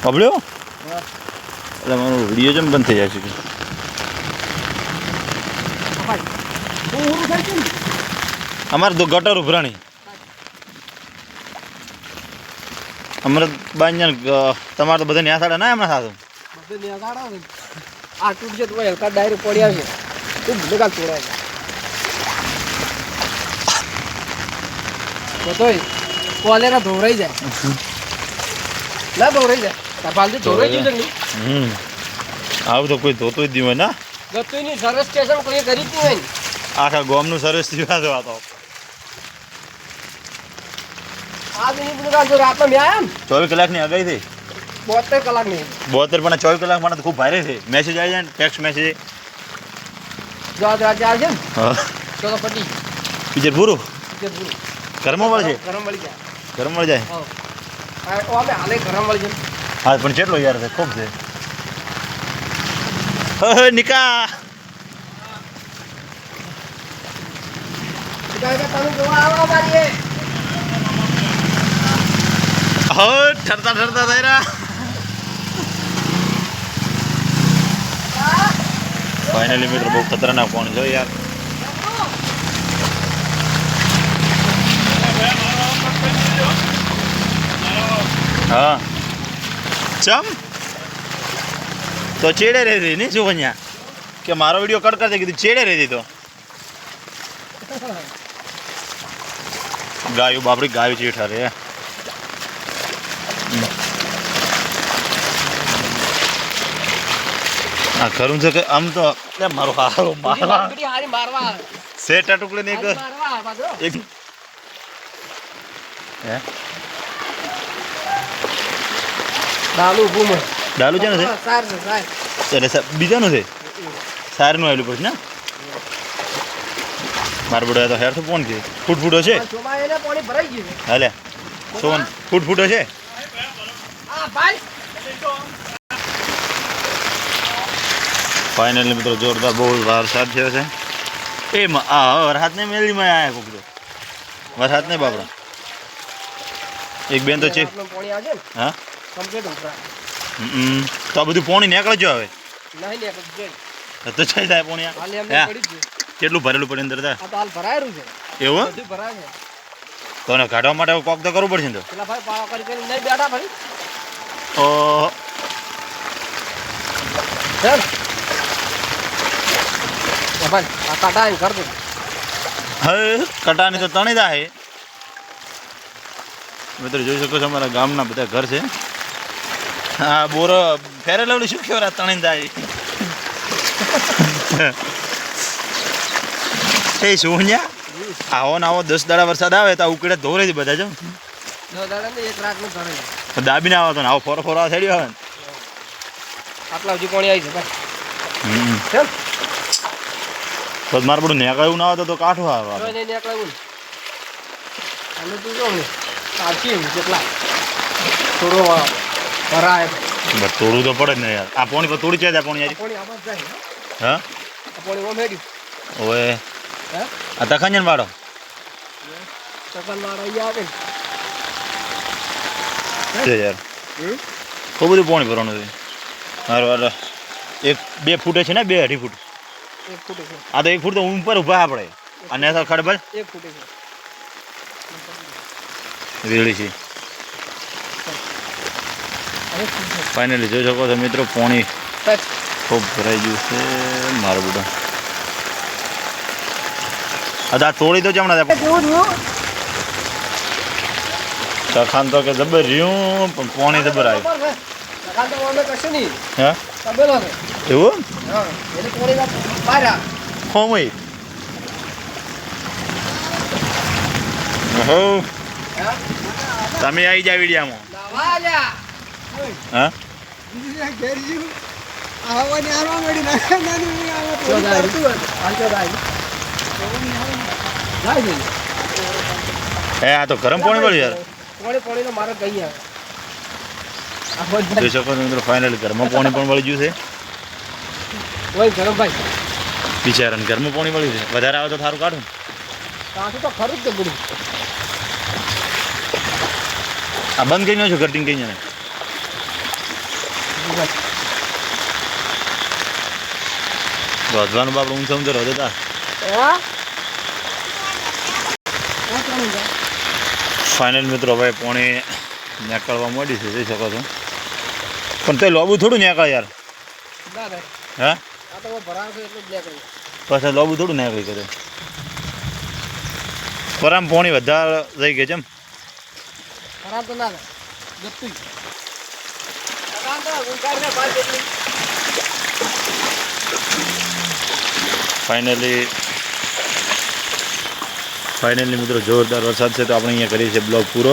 બબલ્યો એટલે મારો વિડીયો જેમ બંધ થઈ જાય છે અમારે તો ગટર ઉભરાણી અમારે બાંજન તમારે તો બધા ન્યા સાડા ના એમના સાથે આ તૂટશે તો હલકા ડાયરેક્ટ પડી આવશે ખૂબ ભેગા તોડાય બતોય કોલેરા ધોરાઈ જાય ના ધોરાઈ જાય તાપાલથી ધોરાઈ જશે ને આવું તો કોઈ ધોતું જ નહીં હોય ના ગતુંની સરસ સ્ટેશન કોઈ કરી જ નહીં હોય ને આખા ગામનું સરસ જીવા તો આ તો આ નહીં બધું તો રાતમાં મેં આવ્યા ને 24 કલાકની આગાહી થઈ 72 કલાક નહીં 72 પણ 24 કલાક માટે તો ખૂબ ભારે છે મેસેજ આવી જાય ને ટેક્સ્ટ મેસેજ જો આજ રાત આવશે ને હા તો પટી પિક્ચર પૂરું પિક્ચર પૂરું ગરમ વળ છે ગરમ વળી જાય ગરમ વળ જાય હા ઓ અમે હાલે ગરમ વળી જાય હા પણ કેટલો યાર છે ખૂબ છે હે નિકા તમે જોવા આવો મારીએ હો ઠરતા ઠરતા થઈ રહ્યા ફાઇનલી મિત્રો બહુ ખતરનાક કોણ છે યાર હા ચમ તો ચેડે રહેતી નહીં શું અહીંયા કે મારો વિડીયો કટ કરતી કીધું ચેડે રહેતી તો ગાયું બાપડી ગાયું ચેઠા રે હા ખરું છે કે આમ તો મારો હારો મારવા હારી મારવા સેટા ટુકડે ને એક હે ડાલુ ભૂમ ડાલુ છે ને છે સાર છે સાર એટલે બીજાનું છે સારનું આવેલું પડશે ને મારા બડો તો હેર તો કોણ છે ફૂટફૂટો છે ચોમાઈને પાણી ભરાઈ ગયું છે હાલે સોન ફૂટફૂટો છે હા ભાઈ ફાઇનલી મિત્રો જોરદાર બહુ વરસાદ થયો છે એમાં આ વરસાદ ને મેળીમાં આવ્યા કોક તો વરસાદ ને બાપડા એક બેન તો છે પાણી આવશે ને હા કમ્પ્લીટ ઉતરા તો આ બધું પાણી નીકળે જો હવે નહીં ને જોઈ તો થઈ જાય પાણી હાલે એમને પડી જ કેટલું ભરેલું પડે અંદર આ તો હાલ ભરાયેલું છે એવું બધું ભરાય છે તો એને કાઢવા માટે કોક તો કરવું પડશે ને તો પેલા ભાઈ પાવા કરી નહીં બેઠા ભાઈ ઓ ચાલ ભાઈ આ કાટા એમ કર દે હવે કટાની તો તણી જાય મિત્રો જોઈ શકો છો અમારા ગામના બધા ઘર છે હા બોરો ફેરે લવડી શું કેવરા તણી જાય એ શું અહીંયા આવો ને આવો 10 દાડા વરસાદ આવે તો ઉકળે ધોરે બધા જો 10 દાડા ને એક રાત નું ધરે દાબીને આવો તો ને આવો ફોરો ફોરો થેડ્યો આવે ને આટલા સુધી પાણી આવી છે ભાઈ ચાલ તો મારે બધું નેકળ્યું ના આવે તો કાઠું આવે નહીં નીકળાવું અને તું જો ને સાચી કેટલા થોડો ભરાય બસ તોડવું તો પડે જ ને યાર આ પોણી પર તોડી છે પોણી યાર પાણી આમાં જાય હા આ પાણી ઓમ હેડ્યું ઓએ હે આ તખંજન વાળો ચકન મારા અહીંયા આવે છે યાર ખૂબ બધું પાણી ભરવાનું છે મારો એક 2 ફૂટે છે ને 2.5 ફૂટ 1 ફૂટ છે આ તો 1 ફૂટ તો ઉપર ઊભા આપણે અને તો ખડબલ 1 ફૂટ છે રેડી છે ફાઇનલી જોઈ શકો છો મિત્રો પાણી ખૂબ ભરાઈ ગયું છે મારું બધું આ તોડી દો જમણા તખાન તો કે જબર રહ્યું પણ પાણી જબર આવ્યું હે તબેલો છે એવું હા એટલે પાણી બહાર આ હોમઈ હો તમે આવી જા વિડિયામાં વાલ્યા હા હે આ તો ગરમ પાણી મળ્યું યાર પાણી મારે કઈ આવે જોઈ શકો છો મિત્રો ફાઇનલી ઘરમાં પાણી પણ મળી ગયું છે ઓય ગરમ ભાઈ બિચારાને ઘરમાં પાણી મળ્યું છે વધારે આવે તો સારું કાઢું કાઢું તો ખરું જ બધું આ બંધ કરી નાખો કટિંગ કરીને બસ વધવાનું બાપડું ઊંચા ઊંચા રહે હતા. હા કોણ જાય ફાઇનલ મિત્રો હવે પોણી નીકળવા માંડી છે જોઈ શકો છો. પણ તે લોબુ થોડું નીકળે યાર. ના થાય હે આ તો ભરાવ છે એટલું જ લે કરી પાછા લોબુ થોડું નીકળી કરે. પરામ પોણી વધારે રહી ગઈ છે એમ. ખરાબ તો ના થાય જતું ખરાબ તો ઉંચાઈ ને બાદ જેટલી ફાઇનલી મિત્રો જોરદાર વરસાદ છે તો આપણે અહીંયા કરીએ છીએ બ્લોગ પૂરો.